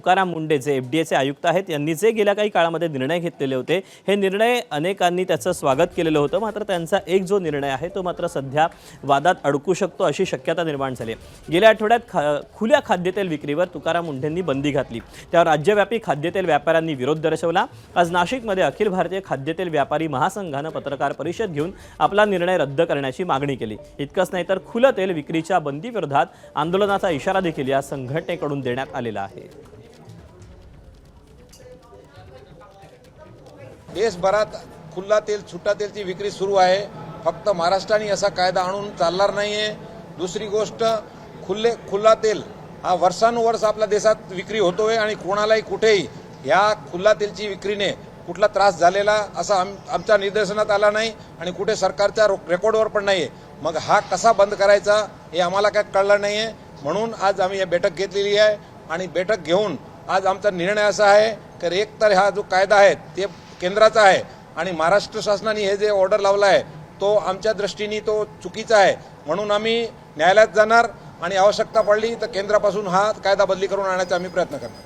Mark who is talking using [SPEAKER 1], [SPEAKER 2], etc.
[SPEAKER 1] तुकाराम मुंढे जे FDA चे आयुक्त आहेत यांनी जे गेल्या काही काळामध्ये निर्णय घेतलेले होते, हे निर्णय अनेकांनी त्याचं स्वागत केलेलं होतं. मात्र त्यांचा एक जो निर्णय आहे तो मात्र सध्या वादात अडकू शकतो अशी शक्यता निर्माण झाली. गेल्या आठवड्यात खुल्या खाद्यतेल विक्रीवर तुकाराम मुंढेंनी बंदी घातली. त्यावर राज्यव्यापी खाद्यतेल व्यापाऱ्यांनी विरोध दर्शवला. आज नाशिकमध्ये अखिल भारतीय खाद्यतेल व्यापारी महासंघानं पत्रकार परिषद घेऊन आपला निर्णय रद्द करण्याची मागणी केली. इतकंच नाही तर खुलं तेल विक्रीच्या बंदीविरोधात आंदोलनाचा इशारा देखील या संघटनेकडून देण्यात आलेला आहे.
[SPEAKER 2] देशभरात खुल्ला तेल छुट्टा तेलची विक्री सुरू आहे. फक्त महाराष्ट्राने असा कायदा आणून चालणार नाहीये. दुसरी गोष्ट, खुल्ला तेल हा वर्षानुवर्ष आपल्या देशात विक्री होतोय आणि कोणालाही कुठेही या खुल्ला तेलची विक्रीने कुठला त्रास झालेला असा आमच्या निदर्शनात आला नाही आणि कुठे सरकारच्या रेकॉर्डवर पण नाहीये. मग हा कसा बंद करायचा हे आम्हाला काय कळलं नाहीये. म्हणून आज आम्ही ही बैठक घेतलेली आहे आणि बैठक घेऊन आज आमचा निर्णय असा आहे की एक तर हा जो कायदा आहे ते केंद्राचा आहे आणि महाराष्ट्र शासनाने हे जे ऑर्डर लावला आहे तो आमच्या दृष्टीने तो चुकीचा आहे. म्हणून आम्ही न्यायालयात जाणार आणि आवश्यकता पडली तर केंद्रापासून हा कायदा बदली करून आणण्याचा आम्ही प्रयत्न करणार.